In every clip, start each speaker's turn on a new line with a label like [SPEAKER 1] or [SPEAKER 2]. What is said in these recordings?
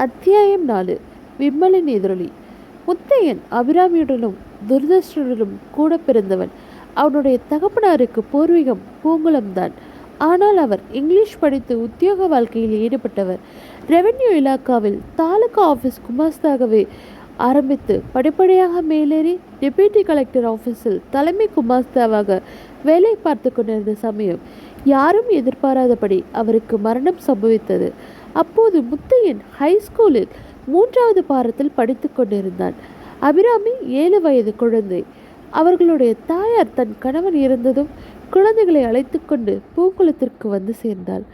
[SPEAKER 1] அத்தியாயம் 4. விம்மலின் எதிரொலி. முத்தையன் அபிராமியுடனும் துர்தர்ஷனுடனும் கூட பிறந்தவன். அவனுடைய தகப்பனாருக்கு பூர்வீகம் பூங்குளம்தான். ஆனால் அவர் இங்கிலீஷ் படித்து உத்தியோக வாழ்க்கையில் ஈடுபட்டவர். ரெவென்யூ இலாக்காவில் தாலுகா ஆஃபீஸ் குமாஸ்தாகவே ஆரம்பித்து படிப்படியாக மேலேறி டெப்யூட்டி கலெக்டர் ஆஃபீஸில் தலைமை குமாஸ்தாவாக வேலை பார்த்து கொண்டிருந்த சமயம் யாரும் எதிர்பாராதபடி அவருக்கு மரணம் சம்பவித்தது. அப்போது முத்தையன் ஹைஸ்கூலில் 3வது பாரத்தில் படித்து கொண்டிருந்தான். அபிராமி 7 வயது குழந்தை. அவர்களுடைய தாயார் தன் கணவன் இருந்ததும் குழந்தைகளை அழைத்து கொண்டு பூங்குளத்திற்கு வந்து சேர்ந்தாள்.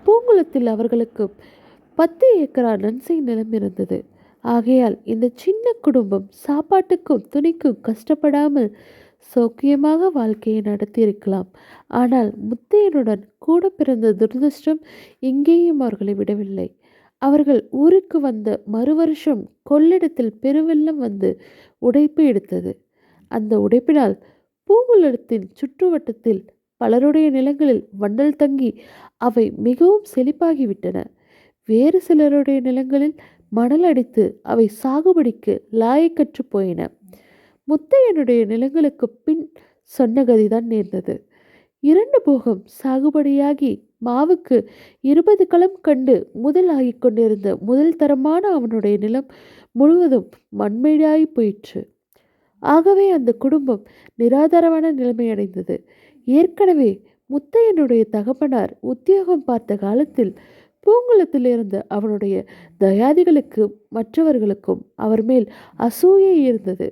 [SPEAKER 1] பூங்குளத்தில் அவர்களுக்கு 10 ஏக்கரா நன்சை நிலம் இருந்தது. ஆகையால் இந்த சின்ன குடும்பம் சாப்பாட்டுக்கும் துணிக்கும் கஷ்டப்படாமல் சௌக்கியமாக வாழ்க்கையை நடத்தியிருக்கலாம். ஆனால் முத்தையனுடன் கூட பிறந்த துரதிர்ஷ்டம் இங்கேயும் அவர்களை விடவில்லை. அவர்கள் ஊருக்கு வந்த மறுவருஷம் கொள்ளிடத்தில் பெருவெள்ளம் வந்து உடைப்பு எடுத்தது. அந்த உடைப்பினால் பூங்குளத்தின் சுற்றுவட்டத்தில் பலருடைய நிலங்களில் வண்டல் தங்கி அவை மிகவும் செழிப்பாகிவிட்டன. வேறு சிலருடைய நிலங்களில் மணல் அடித்து அவை சாகுபடிக்கு லாயக்கற்று போயின. முத்தையனுடைய நிலங்களுக்கு பின் சொன்ன கதிதான் நேர்ந்தது. 2 போகம் சாகுபடியாகி மாவுக்கு 20 களம் கண்டு முதல் ஆகிக் கொண்டிருந்த முதல் தரமான அவனுடைய நிலம் முழுவதும் மண்மேடாய் போயிற்று. ஆகவே அந்த குடும்பம் நிராதாரமான நிலைமை அடைந்தது. ஏற்கனவே முத்தையனுடைய தகப்பனார் உத்தியோகம் பார்த்த காலத்தில் பூங்குளத்தில் இருந்த அவனுடைய தயாதிகளுக்கு மற்றவர்களுக்கும் அவர் மேல் அசூயை இருந்தது.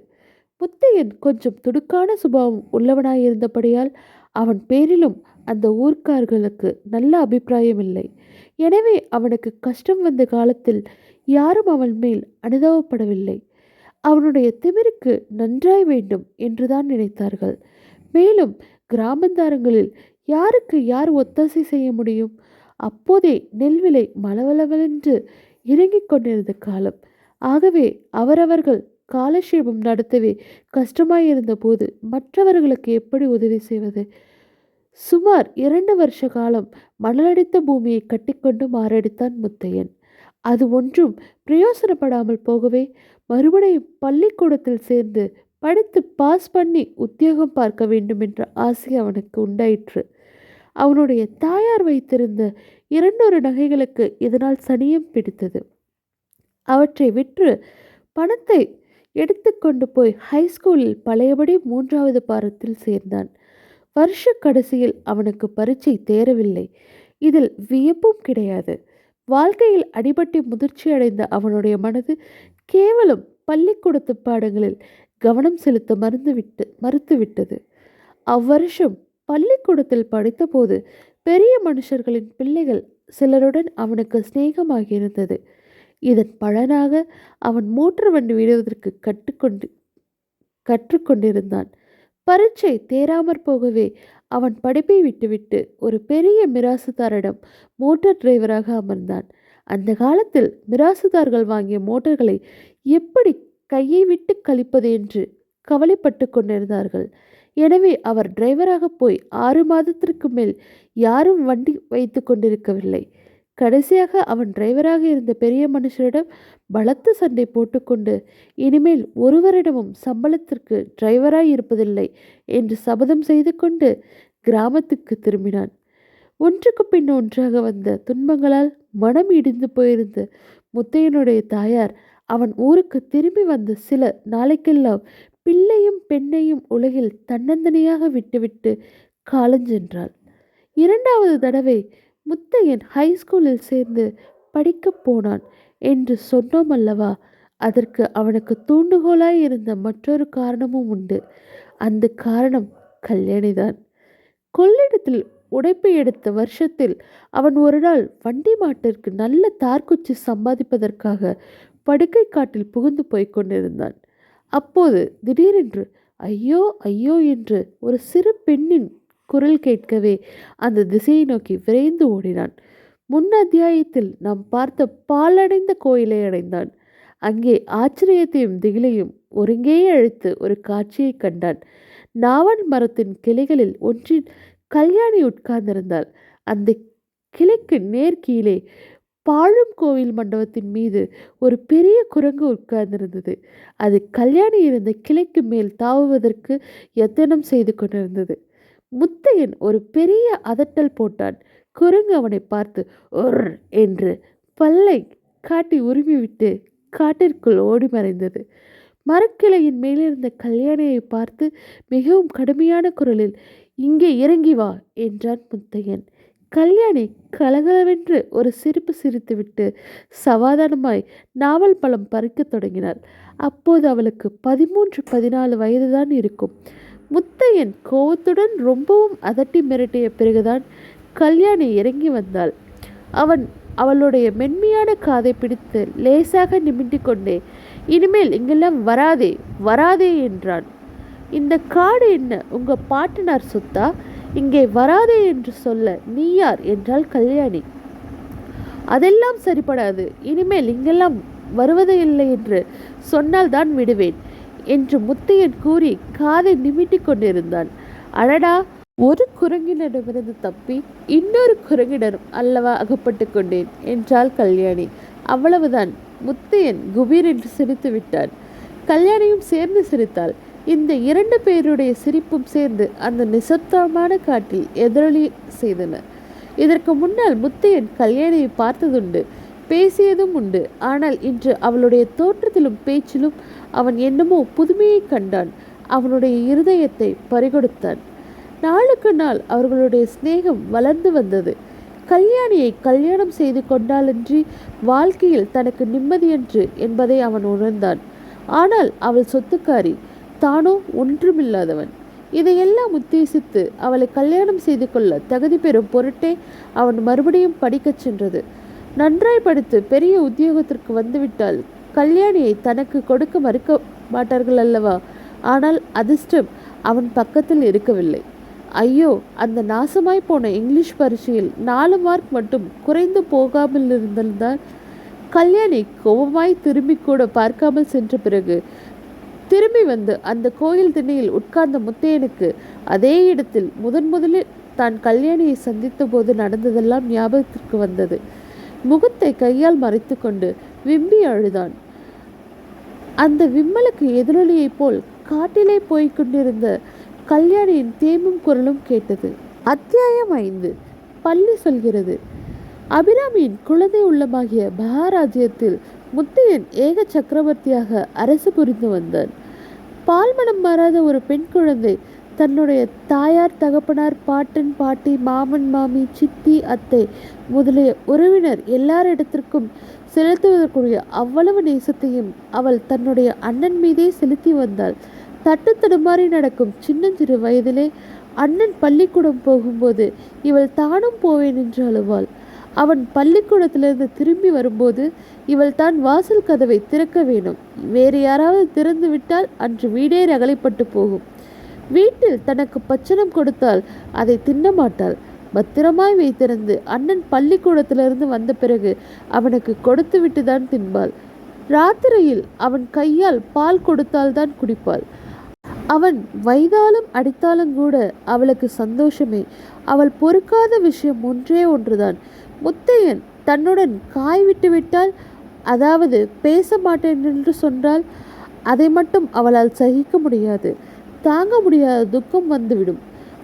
[SPEAKER 1] முத்தையன் கொஞ்சம் துடுக்கான சுபாவம் உள்ளவனாயிருந்தபடியால் அவன் பேரிலும் அந்த ஊர்க்கார்களுக்கு நல்ல அபிப்பிராயம் இல்லை. எனவே அவனுக்கு கஷ்டம் வந்த காலத்தில் யாரும் அவன் மேல் அனுதாபப்படவில்லை. அவனுடைய திமிருக்கு நன்றாய் வேண்டும் என்றுதான் நினைத்தார்கள். மேலும் கிராமந்தாரங்களில் யாருக்கு யார் ஒத்தாசை செய்ய முடியும்? அப்போதே நெல் விலை மளவளவென்று இறங்கிக் கொண்டிருந்த காலம். ஆகவே அவரவர்கள் காலக்ஷேபம் நடத்தவே கஷ்டமாயிருந்த போது மற்றவர்களுக்கு எப்படி உதவி செய்வது? சுமார் 2 வருஷ காலம் மணலடித்த பூமியை கட்டிக்கொண்டு மாரடித்தான் முத்தையன். அது ஒன்றும் பிரயோசனப்படாமல் போகவே மறுபடியும் பள்ளிக்கூடத்தில் சேர்ந்து படித்து பாஸ் பண்ணி உத்தியோகம் பார்க்க வேண்டும் என்ற ஆசை அவனுக்கு உண்டாயிற்று. அவனுடைய தாயார் வைத்திருந்த 200 நகைகளுக்கு இதனால் சனியம் பிடித்தது. அவற்றை விற்று பணத்தை எடுத்துக்கொண்டு போய் ஹைஸ்கூலில் பழையபடி 3வது பாரத்தில் சேர்ந்தான். வருஷ கடைசியில் அவனுக்கு பரீட்சை தேரவில்லை. இதில் வியப்பும் கிடையாது. வாழ்க்கையில் அடிபட்டு முதிர்ச்சி அடைந்த அவனுடைய மனது கேவலம் பள்ளிக்கூடத்து பாடங்களில் கவனம் செலுத்த மறுத்துவிட்டது. அவ்வருஷம் பள்ளிக்கூடத்தில் படித்தபோது பெரிய மனுஷர்களின் பிள்ளைகள் சிலருடன் அவனுக்கு சிநேகமாகியிருந்தது. இதன் பலனாக அவன் மோட்டார் வண்டி விடுவதற்கு கற்றுக்கொண்டிருந்தான். பரீட்சை தேராமற் போகவே அவன் படிப்பை விட்டுவிட்டு ஒரு பெரிய மிராசுதாரிடம் மோட்டார் டிரைவராக அமர்ந்தான். அந்த காலத்தில் மிராசுதார்கள் வாங்கிய மோட்டார்களை எப்படி கையை விட்டு கழிப்பது என்று கவலைப்பட்டு கொண்டிருந்தார்கள். எனவே அவர் டிரைவராக போய் 6 மாதத்திற்கு மேல் யாரும் வண்டி வைத்து கொண்டிருக்கவில்லை. கடைசியாக அவன் டிரைவராக இருந்த பெரிய மனுஷரிடம் பலத்த சண்டை போட்டுக்கொண்டு இனிமேல் ஒருவரிடமும் சம்பளத்திற்கு டிரைவராய் இருப்பதில்லை என்று சபதம் செய்து கொண்டு கிராமத்துக்கு திரும்பினான். ஒன்றுக்கு பின் ஒன்றாக வந்த துன்பங்களால் மனம் இடிந்து போயிருந்த முத்தையனுடைய தாயார் அவன் ஊருக்கு திரும்பி வந்த சில நாளைக்கெல்லாம் பிள்ளையும் பெண்ணையும் உலகில் தன்னந்தனியாக விட்டுவிட்டு காலஞ்சென்றாள். 2வது தடவை முத்தையன் ஹைஸ்கூலில் சேர்ந்து படிக்கப் போனான் என்று சொன்னோம் அல்லவா? அதற்கு அவனுக்கு தூண்டுகோலாய் இருந்த மற்றொரு காரணமும் உண்டு. அந்த காரணம் கல்யாணிதான். கொள்ளிடத்தில் உடைப்பு எடுத்த வருஷத்தில் அவன் ஒரு நாள் வண்டி மாட்டிற்கு நல்ல தார்குச்சி சம்பாதிப்பதற்காக படுக்கை காட்டில் புகுந்து போய் கொண்டிருந்தான். அப்போது திடீரென்று ஐயோ ஐயோ என்று ஒரு சிறு பெண்ணின் குரல் கேட்கவே அந்த திசையை நோக்கி விரைந்து ஓடினான். முன் அத்தியாயத்தில் நாம் பார்த்த பாலடைந்த கோயிலை அடைந்தான். அங்கே ஆச்சரியத்தையும் திகிலையும் ஒருங்கே அழைத்து ஒரு காட்சியை கண்டான். நாவல் மரத்தின் கிளைகளில் ஒன்றில் கல்யாணி உட்கார்ந்திருந்தாள். அந்த கிளைக்கு நேர் கீழே பாழும் கோவில் மண்டபத்தின் மீது ஒரு பெரிய குரங்கு உட்கார்ந்திருந்தது. அது கல்யாணி இருந்த கிளைக்கு மேல் தாவுவதற்கு எத்தனம் செய்து கொண்டிருந்தது. முத்தையன் ஒரு பெரிய அதட்டல் போட்டான். குரங்கு அவனை பார்த்து ஒர் என்று பல்லை காட்டி உருமிவிட்டு காட்டிற்குள் ஓடி மறைந்தது. மரக்கிளையின் மேலிருந்த கல்யாணியை பார்த்து மிகவும் கடுமையான குரலில் இங்கே இறங்கி வா என்றான் முத்தையன். கல்யாணி கலகலவென்று ஒரு சிரிப்பு சிரித்துவிட்டு சமாதானமாய் நாவல் பழம் பறிக்கத் தொடங்கினாள். அப்போது அவளுக்கு 13-14 வயதுதான் இருக்கும். முத்தையன் கோவத்துடன் ரொம்பவும் அதட்டி மிரட்டிய பிறகுதான் கல்யாணி இறங்கி வந்தாள். அவளுடைய மென்மையான காதை பிடித்து லேசாக நிமிண்டி கொண்டே இனிமேல் இங்கெல்லாம் வராதே வராதே என்றான். இந்த காடு என்ன உங்க பாட்டனார் சொத்தா? இங்கே வராதே என்று சொல்ல நீ யார் என்றாள் கல்யாணி. அதெல்லாம் சரிப்படாது, இனிமேல் இங்கெல்லாம் வருவதே இல்லை என்று சொன்னால் தான் விடுவேன் என்று முத்தையன் கூறி காதை நிமிட்டி கொண்டிருந்தான். அடடா, ஒரு குரங்கினரிடமிருந்து தப்பி இன்னொரு குரங்கினரும் அல்லவா அகப்பட்டு கொண்டேன் என்றாள் கல்யாணி. அவ்வளவுதான். முத்தையன் குபீர் என்று சிரித்து விட்டான். கல்யாணியும் சேர்ந்து சிரித்தாள். இந்த 2 பேருடைய சிரிப்பும் சேர்ந்து அந்த நிசப்தமான காட்டில் எதிரொலி செய்தன. இதற்கு முன்னால் முத்தையன் கல்யாணியை பார்த்ததுண்டு, பேசியதும் உண்டு. ஆனால் இன்று அவளுடைய தோற்றத்திலும் பேச்சிலும் அவன் என்னமோ புதுமையை கண்டான். அவனுடைய இருதயத்தை பறிகொடுத்தான். நாளுக்கு நாள் அவர்களுடைய சிநேகம் வளர்ந்து வந்தது. கல்யாணியை கல்யாணம் செய்து கொண்டாலன்றி வாழ்க்கையில் தனக்கு நிம்மதியன்று என்பதை அவன் உணர்ந்தான். ஆனால் அவள் சொத்துக்காரி, தானோ ஒன்றுமில்லாதவன். இதையெல்லாம் உத்தேசித்து அவளை கல்யாணம் செய்து கொள்ள தகுதி பெறும் பொருட்டே அவன் மறுபடியும் படிக்கச் சென்றது. நன்றாய் படித்து பெரிய உத்தியோகத்திற்கு வந்துவிட்டால் கல்யாணியை தனக்கு கொடுக்க மறுக்க மாட்டார்கள் அல்லவா? ஆனால் அதிர்ஷ்டம் அவன் பக்கத்தில் இருக்கவில்லை. ஐயோ, அந்த நாசமாய் போன இங்கிலீஷ் பரீட்சையில் 4 மார்க் மட்டும் குறைந்து போகாமல் இருந்திருந்தால் கல்யாணி கோபமாய் திரும்பி கூட பார்க்காமல் சென்ற பிறகு திரும்பி வந்து அந்த கோயில் திண்ணையில் உட்கார்ந்த முத்தையனுக்கு அதே இடத்தில் முதலில் தான் கல்யாணியை சந்தித்த போது நடந்ததெல்லாம் ஞாபகத்திற்கு வந்தது. முகத்தை கையால் மறைத்து கொண்டு விம்பி அழுதான். அந்த விம்மலுக்கு எதிரொலியைப் போல் காட்டிலே போய்க் கொண்டிருந்த கல்யாணியின் தேம்பும் குரலும் கேட்டது. அத்தியாயம் 5. பள்ளி சொல்கிறது. அபிராமியின் குழந்தை உள்ளமாகிய மகாராஜ்யத்தில் முத்தையன் ஏக சக்கரவர்த்தியாக அரசு புரிந்து வந்தான். பால்மனம் மாறாத ஒரு பெண் குழந்தை தன்னுடைய தாயார், தகப்பனார், பாட்டன், பாட்டி, மாமன், மாமி, சித்தி, அத்தை முதலிய உறவினர் எல்லாரிடத்திற்கும் செலுத்துவதற்குரிய அவ்வளவு நேசத்தையும் அவள் தன்னுடைய அண்ணன் மீதே செலுத்தி வந்தாள். தட்டு தடுமாறி நடக்கும் சின்னஞ்சிறு வயதிலே அண்ணன் பள்ளிக்கூடம் போகும்போது இவள் தானும் போவேன் என்று அழுவாள். அவன் பள்ளிக்கூடத்திலிருந்து திரும்பி வரும்போது இவள் தான் வாசல் கதவை திறக்க வேணும். வேறு யாராவது திறந்து விட்டால் அன்று வீடே ரகலைப்பட்டு போகும். வீட்டில் தனக்கு பச்சனம் கொடுத்தால் அதை தின்ன மாட்டாள். பத்திரமாய் வைத்திருந்து அண்ணன் பள்ளிக்கூடத்திலிருந்து வந்த பிறகு அவனுக்கு கொடுத்து விட்டு தான் தின்பாள். ராத்திரியில் அவன் கையால் பால் கொடுத்தால்தான் குடிப்பாள். அவன் வைதாலும் அடித்தாலும் கூட அவளுக்கு சந்தோஷமே. அவள் பொறுக்காத விஷயம் ஒன்றே ஒன்றுதான். முத்தையன் தன்னுடன் காய் விட்டு விட்டால், அதாவது பேச மாட்டேன் என்று சொன்னால், அதை மட்டும் அவளால் சகிக்க முடியாது. தாங்க முடியாத துக்கம் வந்துவிடும்.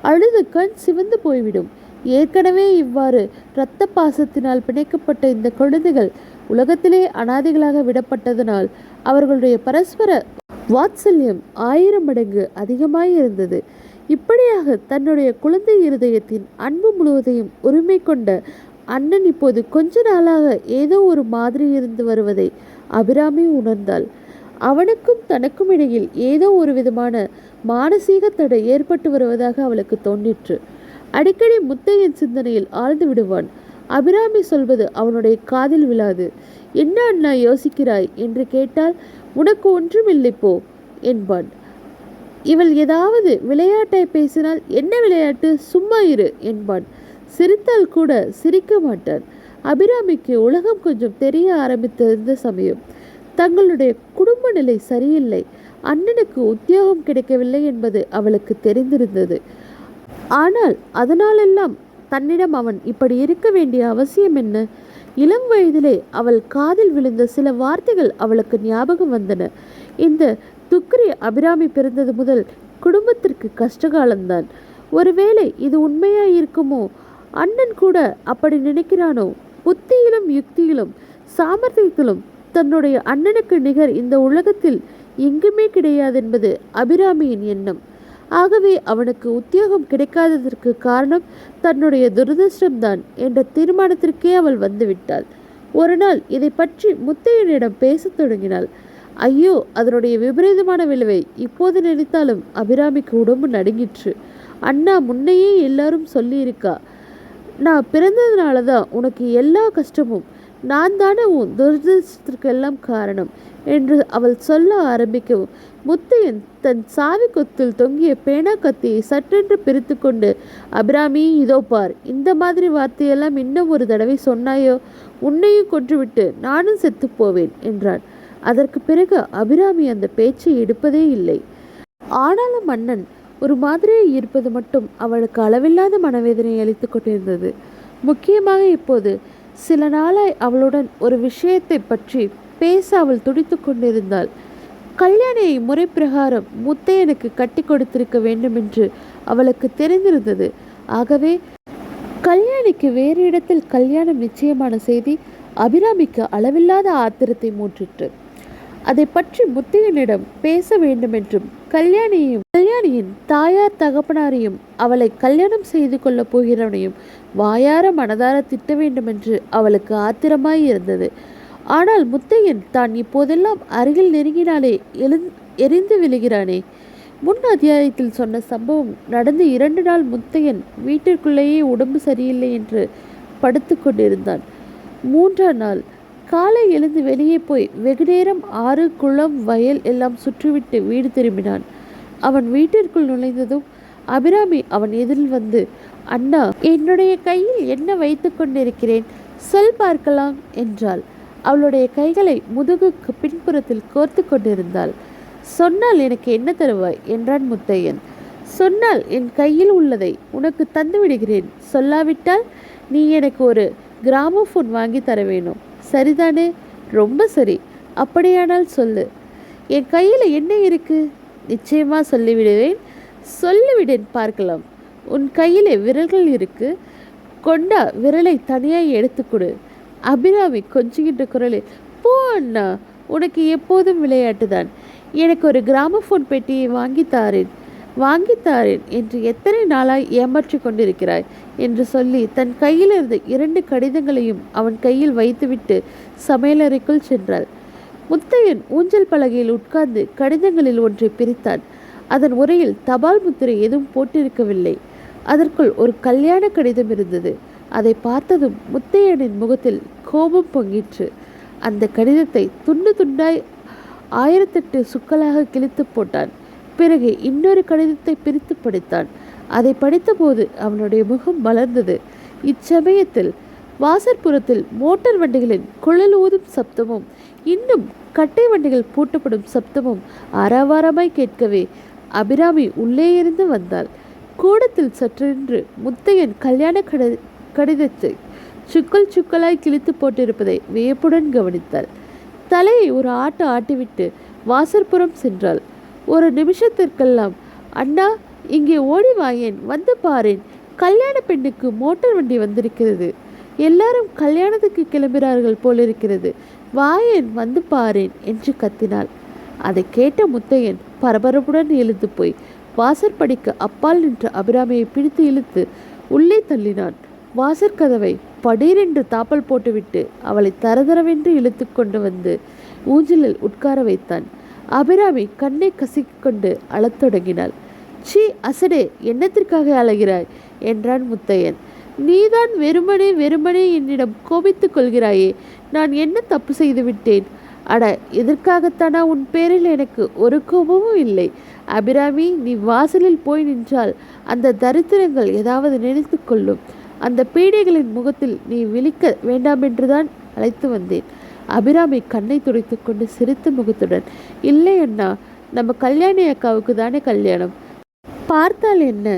[SPEAKER 1] அழுது கண் சிவந்து போய்விடும். ஏற்கனவே இவ்வாறு இரத்த பாசத்தினால் பிணைக்கப்பட்ட இந்த குழந்தைகள் உலகத்திலே அனாதைகளாக விடப்பட்டதனால் அவர்களுடைய பரஸ்பர வாத்சல்யம் 1000 மடங்கு அதிகமாயிருந்தது. இப்படியாக தன்னுடைய குழந்தை இருதயத்தின் அன்பு முழுவதையும் உரிமை கொண்ட அண்ணன் இப்போது கொஞ்ச நாளாக ஏதோ ஒரு மாதிரி இருந்து வருவதை அபிராமி உணர்ந்தாள். அவனுக்கும் தனக்கும் இடையில் ஏதோ ஒரு விதமான மானசீக தடை ஏற்பட்டு வருவதாக அவளுக்கு தோன்றிற்று. அடிக்கடி முத்தையன் சிந்தனையில் ஆழ்ந்து விடுவான். அபிராமி சொல்வது அவனுடைய காதில் விழாது. என்ன அண்ணா யோசிக்கிறாய் என்று கேட்டால், உனக்கு ஒன்றுமில்லை போ என்பான். இவள் ஏதாவது விளையாட்டை பேசினால், என்ன விளையாட்டு, சும்மா இரு என்பான். சிரித்தால் கூட சிரிக்க மாட்டான். அபிராமிக்கு உலகம் கொஞ்சம் தெரிய ஆரம்பித்திருந்த சமயம். தங்களுடைய குடும்ப நிலை சரியில்லை. அண்ணனுக்கு உத்தியோகம் கிடைக்கவில்லை என்பது அவளுக்கு தெரிந்திருந்தது. ஆனால் அதனாலெல்லாம் தன்னிடம் அவன் இப்படி இருக்க வேண்டிய அவசியம் என்ன? இளம் வயதிலே அவள் காதில் விழுந்த சில வார்த்தைகள் அவளுக்கு ஞாபகம் வந்தன. இந்த துக்ரி அபிராமி பிறந்தது முதல் குடும்பத்திற்கு கஷ்டகாலம்தான். ஒருவேளை இது உண்மையாயிருக்குமோ? அண்ணன் கூட அப்படி நினைக்கிறானோ? புத்தியிலும் யுக்தியிலும் சாமர்த்தியத்திலும் தன்னுடைய அண்ணனுக்கு நிகர் இந்த உலகத்தில் எங்குமே கிடையாதென்பது அபிராமியின் எண்ணம். ஆகவே அவனுக்கு உத்தியோகம் கிடைக்காததற்கு காரணம் தன்னுடைய துரதிருஷ்டம்தான் என்ற தீர்மானத்திற்கே அவள் வந்துவிட்டாள். ஒரு நாள் இதை பற்றி முத்தையனிடம் பேசத் தொடங்கினாள். ஐயோ, அதனுடைய விபரீதமான விளைவை இப்போது நினைத்தாலும் அபிராமிக்கு உடம்பு நடுங்கிற்று. அண்ணா முன்னையே எல்லாரும் சொல்லியிருக்கா, நான் பிறந்ததுனால தான் உனக்கு எல்லா கஷ்டமும், நான் தானே உன் துரதிருஷ்டத்திற்கெல்லாம் காரணம் என்று அவள் சொல்ல ஆரம்பிக்கவும் முத்தையன் தன் சாவி கொத்தில் தொங்கிய பேனா கத்தியை சற்றென்று பிரித்து கொண்டு, அபிராமி, இதோ பார், இந்த மாதிரி வார்த்தையெல்லாம் இன்னும் ஒரு தடவை சொன்னாயோ உன்னையும் கொன்றுவிட்டு நானும் செத்து போவேன் என்றான். அதற்கு பிறகு அபிராமி அந்த பேச்சை எடுப்பதே இல்லை. ஆனாலும் மன்னன் ஒரு மாதிரியே இருப்பது மட்டும் அவளுக்கு அளவில்லாத மனவேதனை அளித்து கொண்டிருந்தது. முக்கியமாக இப்போது சில நாளாய் அவளுடன் ஒரு விஷயத்தை பற்றி பேச அவள் துடித்து கொண்டிருந்தாள். கல்யாணியை முறை பிரகாரம் முத்தையனுக்கு கட்டி கொடுத்திருக்க வேண்டும் என்று அவளுக்கு தெரிந்திருந்தது. ஆகவே கல்யாணிக்கு வேறு இடத்தில் கல்யாணம் நிச்சயமான செய்தி அபிராமிக்கு அளவில்லாத ஆத்திரத்தை மூற்றிற்று. அதை பற்றி முத்தையனிடம் பேச வேண்டுமென்றும் கல்யாணியின் தாயார் தகப்பனாரையும் அவளை கல்யாணம் செய்து கொள்ளப் போகிறவனையும் வாயார மனதார திட்ட வேண்டுமென்று அவளுக்கு ஆத்திரமாய் இருந்தது. ஆனால் முத்தையன் தான் இப்போதெல்லாம் அருகில் நெருங்கினாலே எரிந்து விழுகிறானே. முன் அத்தியாயத்தில் சொன்ன சம்பவம் நடந்து 2 நாள் முத்தையன் வீட்டிற்குள்ளேயே உடம்பு சரியில்லை என்று படுத்து கொண்டிருந்தான். 3ஆம் நாள் காலை எழுந்து வெளியே போய் வெகுநேரம் ஆறு, குளம், வயல் எல்லாம் சுற்றிவிட்டு வீடு திரும்பினான். அவன் வீட்டிற்குள் நுழைந்ததும் அபிராமி அவன் எதிரில் வந்து, அண்ணா, என்னுடைய கையில் என்ன வைத்து கொண்டிருக்கிறேன், சொல் பார்க்கலாம் என்றாள். அவளுடைய கைகளை முதுகுக்கு பின்புறத்தில் கோர்த்து கொண்டிருந்தாள். சொன்னால் எனக்கு என்ன தருவாய் என்றான் முத்தையன். சொன்னால் என் கையில் உள்ளதை உனக்கு தந்து விடுகிறேன். சொல்லாவிட்டால் நீ எனக்கு ஒரு கிராமோஃபோன் வாங்கி தர வேணும். சரிதானே? ரொம்ப சரி. அப்படியானால் சொல்லு. என் கையில் என்ன இருக்கு? நிச்சயமா சொல்லிவிடுவேன். சொல்லிவிடேன் பார்க்கலாம். உன் கையிலே விரல்கள் இருக்கு. கொண்டா விரலை தனியாய் எடுத்துக்கொடு. அபிராமி கொஞ்சுகின்ற குரலில், போ அண்ணா, உனக்கு எப்போதும் விளையாட்டுதான். எனக்கு ஒரு கிராமோஃபோன் பெட்டியை வாங்கித்தாரேன் என்று எத்தனை நாளாய் ஏமாற்றி கொண்டிருக்கிறாய் என்று சொல்லி தன் கையில் இருந்த 2 கடிதங்களையும் அவன் கையில் வைத்துவிட்டு சமையலறைக்குள் சென்றாள். முத்தையன் ஊஞ்சல் பலகையில் உட்கார்ந்து கடிதங்களில் ஒன்றை பிரித்தான். அதன் உரையில் தபால் முத்திரை எதுவும் போட்டிருக்கவில்லை. அதற்குள் ஒரு கல்யாண கடிதம் இருந்தது. அதை பார்த்ததும் முத்தையனின் முகத்தில் கோபம் பொங்கிற்று. அந்த கடிதத்தை துண்டு துண்டாய் 1008 சுக்கலாக கிழித்து போட்டான். பிறகு இன்னொரு கடிதத்தை பிரித்து படித்தான். அதை படித்தபோது அவனுடைய முகம் மலர்ந்தது. இச்சமயத்தில் வாசற்புறத்தில் மோட்டார் வண்டிகளின் குழல் ஊதும் சப்தமும் இன்னும் கட்டை வண்டிகள் பூட்டப்படும் சப்தமும் ஆரவாரமாய் கேட்கவே அபிராமி உள்ளே இருந்து வந்தாள். கூடத்தில் சற்றென்று முத்தையன் கல்யாண கடிதத்தை சுக்கல் சுக்கலாய் கிழித்து போட்டிருப்பதை வியப்புடன் கவனித்தாள். தலையை ஒரு ஆட்டிவிட்டு வாசற்புறம் சென்றாள். ஒரு நிமிஷத்திற்கெல்லாம், அண்ணா, இங்கே ஓடி வாயேன், வந்து பாரேன், கல்யாண பெண்ணுக்கு மோட்டார் வண்டி வந்திருக்கிறது. எல்லாரும் கல்யாணத்துக்கு கிளம்புகிறார்கள் போலிருக்கிறது, வாயேன், வந்து பாரேன் என்று கத்தினாள். அதை கேட்ட முத்தையன் பரபரப்புடன் எழுந்து போய் வாசற்படிக்கு அப்பால் நின்ற அபிராமியை பிடித்து இழுத்து உள்ளே தள்ளினான். வாசற்கதவை படீரென்று தாப்பல் போட்டுவிட்டு அவளை தரதரவென்று இழுத்து கொண்டு வந்து ஊஞ்சலில் உட்கார வைத்தான். அபிராமி கண்ணை கசிக்கொண்டு அழத் தொடங்கினாள். சீ, அசடே, என்னத்திற்காக அழகிறாய் என்றான் முத்தையன். நீதான் வெறுமனே என்னிடம் கோபித்துக் கொள்கிறாயே. நான் என்ன தப்பு செய்து விட்டேன்? அட, எதற்காகத்தானா உன் பேரில் எனக்கு ஒரு கோபமும் இல்லை. அபிராமி, நீ வாசலில் போய் நின்றால் அந்த தரித்திரங்கள் ஏதாவது நினைத்து கொள்ளும். அந்த பீடைகளின் முகத்தில் நீ விழிக்க வேண்டாமென்றுதான் அழைத்து வந்தேன். அபிராமி கண்ணை துடைத்து கொண்டு சிரித்த முகத்துடன், இல்லை அண்ணா, நம்ம கல்யாணி அக்காவுக்கு தானே கல்யாணம், பார்த்தால் என்ன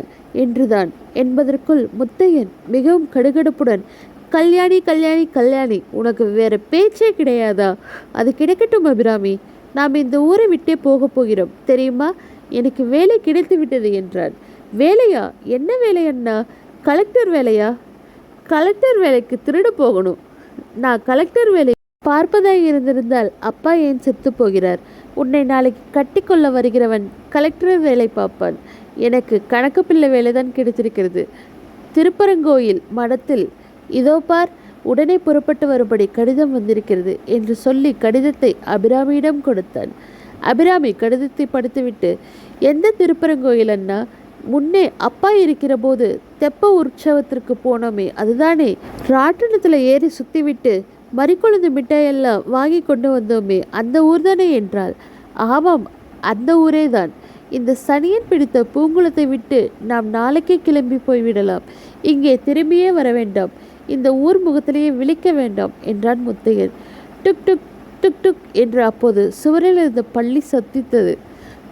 [SPEAKER 1] என்றுதான் என்பதற்குள் முத்தையன் மிகவும் கடுகடுப்புடன் கல்யாணி கல்யாணி கல்யாணி, உனக்கு வேற பேச்சே கிடையாதா? அது கிடைக்கட்டும் அபிராமி, நாம் இந்த ஊரை விட்டே போக போகிறோம் தெரியுமா? எனக்கு வேலை கிடைத்து விட்டது என்றான். வேலையா? என்ன வேலை அண்ணா? கலெக்டர் வேலையா? கலெக்டர் வேலைக்கு திருட போகணும். நான் கலெக்டர் வேலை பார்ப்பதாக இருந்திருந்தால் அப்பா ஏன் செத்து போகிறார்? உன்னை நாளைக்கு கட்டிக்கொள்ள வருகிறவன் கலெக்டர் வேலை பார்ப்பான். எனக்கு கணக்கு பிள்ளை வேலைதான் கிடைத்திருக்கிறது. திருப்பரங்கோயில் மடத்தில் இதோ பார், உடனே புறப்பட்டு வரும்படி கடிதம் வந்திருக்கிறது என்று சொல்லி கடிதத்தை அபிராமியிடம் கொடுத்தான். அபிராமி கடிதத்தை படித்துவிட்டு, எந்த திருப்பரங்கோயில் அண்ணா? முன்னே அப்பா இருக்கிற போது தெப்ப உற்சவத்திற்கு போனோமே அதுதானே? ராட்டினத்தில் ஏறி சுற்றிவிட்டு மறிக்கொழுந்து மிட்டாயெல்லாம் வாங்கி கொண்டு வந்தோமே அந்த ஊர் தானே என்றாள். ஆமாம், அந்த ஊரே தான். இந்த சனியன் பிடித்த பூங்குளத்தை விட்டு நாம் நாளைக்கே கிளம்பி போய்விடலாம். இங்கே திரும்பியே வர வேண்டாம். இந்த ஊர் முகத்திலேயே விழிக்க வேண்டாம் என்றான் முத்தையன். டுக் டுக் டுக் டுக் என்று அப்போது சுவரில் இருந்த பள்ளி சத்தித்தது.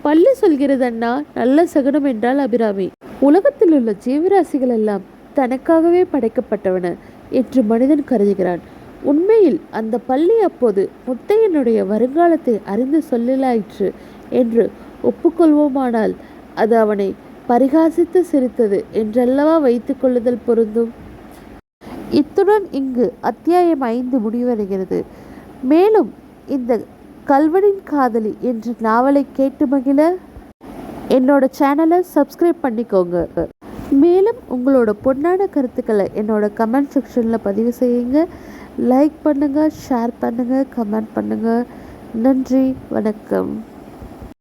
[SPEAKER 1] பள்ளி சொல்கிறது அண்ணா, நல்ல சகுனம் என்றாள் அபிராமி. உலகத்தில் உள்ள ஜீவராசிகள் எல்லாம் தனக்காகவே படைக்கப்பட்டவன என்று மனிதன் கருதுகிறான். உண்மையில் அந்த பள்ளி அப்போது முத்தையனுடைய வருங்காலத்தை அறிந்து சொல்லலாயிற்று என்று ஒப்புக்கொள்வோமானால் அது அவனை பரிகாசித்து சிரித்தது என்றல்லவா வைத்துக் கொள்ளுதல் பொருந்தும். இத்துடன் இங்கு அத்தியாயம் 5 முடிவடைகிறது. மேலும் இந்த கல்வனின் காதலி என்ற நாவலை கேட்டு மகிழ என்னோட சேனலை சப்ஸ்கிரைப் பண்ணிக்கோங்க. மேலும் உங்களோட பொன்னான கருத்துக்களை என்னோட கமெண்ட் செக்ஷனில் பதிவு செய்யுங்க. லைக் பண்ணுங்கள், ஷேர் பண்ணுங்கள், கமெண்ட் பண்ணுங்கள். நன்றி, வணக்கம்.